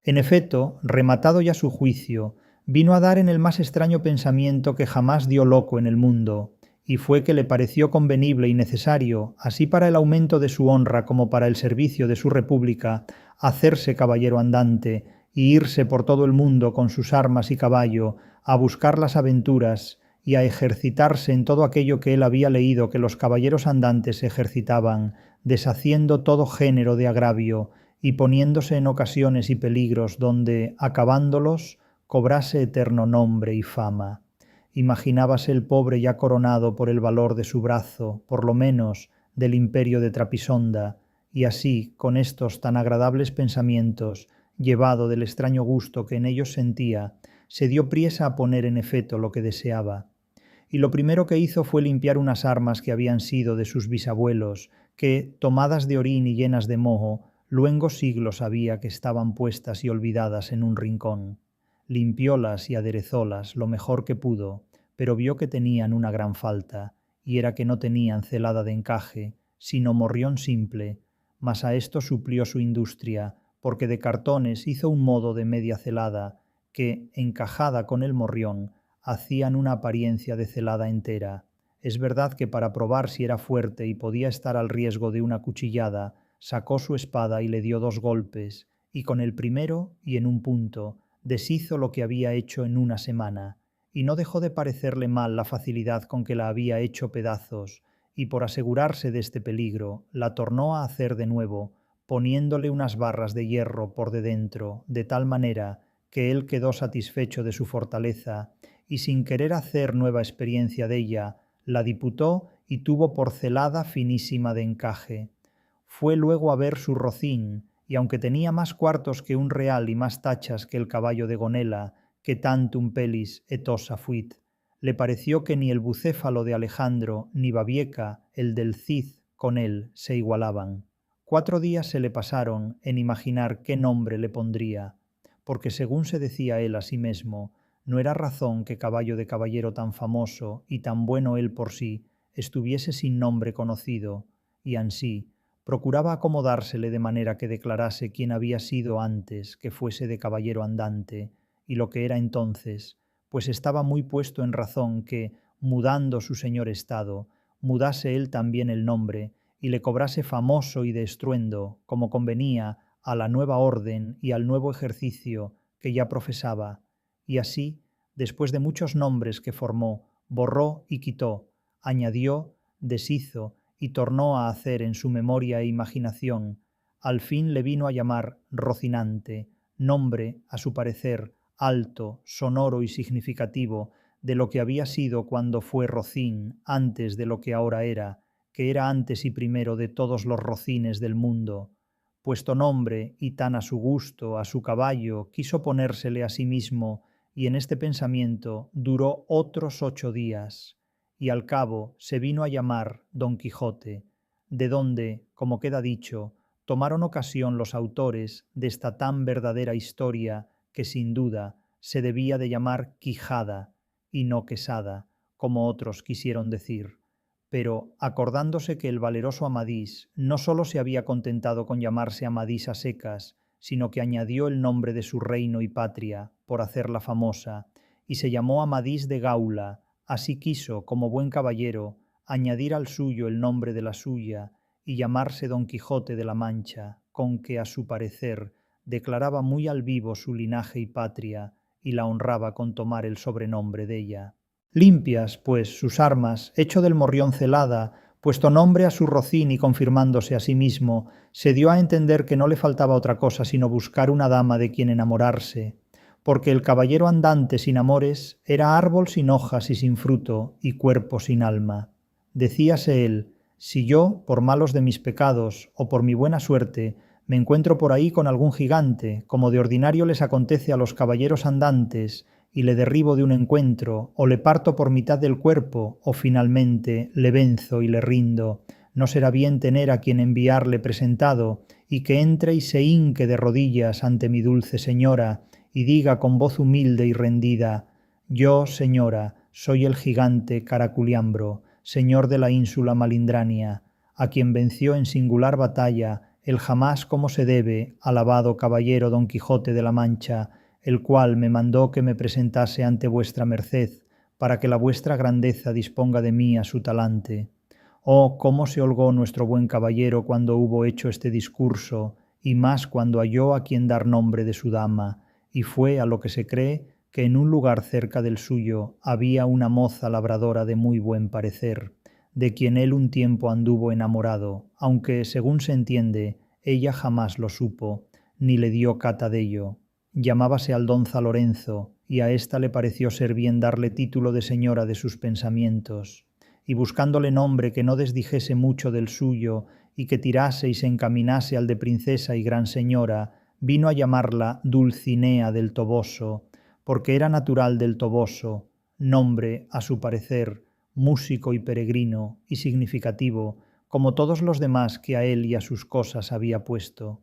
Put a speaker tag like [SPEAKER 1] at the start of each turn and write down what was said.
[SPEAKER 1] En efecto, rematado ya su juicio, vino a dar en el más extraño pensamiento que jamás dio loco en el mundo, y fue que le pareció convenible y necesario, así para el aumento de su honra como para el servicio de su república, hacerse caballero andante y irse por todo el mundo con sus armas y caballo a buscar las aventuras y a ejercitarse en todo aquello que él había leído que los caballeros andantes ejercitaban, deshaciendo todo género de agravio y poniéndose en ocasiones y peligros donde, acabándolos, cobrase eterno nombre y fama. Imaginábase el pobre ya coronado por el valor de su brazo, por lo menos del imperio de Trapisonda, y así, con estos tan agradables pensamientos, llevado del extraño gusto que en ellos sentía, se dio priesa a poner en efecto lo que deseaba. Y lo primero que hizo fue limpiar unas armas que habían sido de sus bisabuelos, que, tomadas de orín y llenas de moho, luengos siglos había que estaban puestas y olvidadas en un rincón. Limpiólas y aderezólas lo mejor que pudo, pero vio que tenían una gran falta, y era que no tenían celada de encaje, sino morrión simple, mas a esto suplió su industria, porque de cartones hizo un modo de media celada, que, encajada con el morrión, hacían una apariencia de celada entera. Es verdad que para probar si era fuerte y podía estar al riesgo de una cuchillada, sacó su espada y le dio 2 golpes, y con el primero, y en un punto, deshizo lo que había hecho en una semana, y no dejó de parecerle mal la facilidad con que la había hecho pedazos, y por asegurarse de este peligro, la tornó a hacer de nuevo, poniéndole unas barras de hierro por de dentro, de tal manera que él quedó satisfecho de su fortaleza, y sin querer hacer nueva experiencia de ella, la diputó y tuvo por celada finísima de encaje. Fue luego a ver su rocín, y aunque tenía más cuartos que un real y más tachas que el caballo de Gonela, que tantum pelis etosa fuit, le pareció que ni el bucéfalo de Alejandro ni Babieca, el del Cid, con él se igualaban. 4 días se le pasaron en imaginar qué nombre le pondría, porque según se decía él a sí mesmo, no era razón que caballo de caballero tan famoso y tan bueno él por sí estuviese sin nombre conocido, y ansí procuraba acomodársele de manera que declarase quién había sido antes que fuese de caballero andante, y lo que era entonces, pues estaba muy puesto en razón que, mudando su señor estado, mudase él también el nombre, y le cobrase famoso y de estruendo, como convenía a la nueva orden y al nuevo ejercicio que ya profesaba, y así, después de muchos nombres que formó, borró y quitó, añadió, deshizo y tornó a hacer en su memoria e imaginación, al fin le vino a llamar Rocinante, nombre, a su parecer, alto, sonoro y significativo de lo que había sido cuando fue Rocín antes de lo que ahora era, que era antes y primero de todos los rocines del mundo. Puesto nombre y tan a su gusto, a su caballo, quiso ponérsele a sí mismo, y en este pensamiento duró otros 8 días, y al cabo se vino a llamar Don Quijote, de donde, como queda dicho, tomaron ocasión los autores de esta tan verdadera historia que sin duda se debía de llamar Quijada y no Quesada, como otros quisieron decir. Pero, acordándose que el valeroso Amadís no sólo se había contentado con llamarse Amadís a secas, sino que añadió el nombre de su reino y patria, por hacerla famosa, y se llamó Amadís de Gaula, así quiso, como buen caballero, añadir al suyo el nombre de la suya, y llamarse Don Quijote de la Mancha, con que, a su parecer, declaraba muy al vivo su linaje y patria, y la honraba con tomar el sobrenombre de ella. Limpias, pues, sus armas, hecho del morrión celada, puesto nombre a su rocín y confirmándose a sí mismo, se dio a entender que no le faltaba otra cosa sino buscar una dama de quien enamorarse, porque el caballero andante sin amores era árbol sin hojas y sin fruto, y cuerpo sin alma. Decíase él, si yo, por malos de mis pecados, o por mi buena suerte, me encuentro por ahí con algún gigante, como de ordinario les acontece a los caballeros andantes, y le derribo de un encuentro, o le parto por mitad del cuerpo, o finalmente le venzo y le rindo, no será bien tener a quien enviarle presentado, y que entre y se hinque de rodillas ante mi dulce señora, y diga con voz humilde y rendida, yo, señora, soy el gigante Caraculiambro, señor de la ínsula Malindrania, a quien venció en singular batalla el jamás como se debe, alabado caballero Don Quijote de la Mancha, el cual me mandó que me presentase ante vuestra merced, para que la vuestra grandeza disponga de mí a su talante. Oh, cómo se holgó nuestro buen caballero cuando hubo hecho este discurso, y más cuando halló a quien dar nombre de su dama, y fue a lo que se cree que en un lugar cerca del suyo había una moza labradora de muy buen parecer, de quien él un tiempo anduvo enamorado, aunque, según se entiende, ella jamás lo supo, ni le dio cata dello. Llamábase Aldonza Lorenzo, y a ésta le pareció ser bien darle título de señora de sus pensamientos, y buscándole nombre que no desdijese mucho del suyo, y que tirase y se encaminase al de princesa y gran señora, vino a llamarla Dulcinea del Toboso, porque era natural del Toboso, nombre, a su parecer, músico y peregrino, y significativo, como todos los demás que a él y a sus cosas había puesto.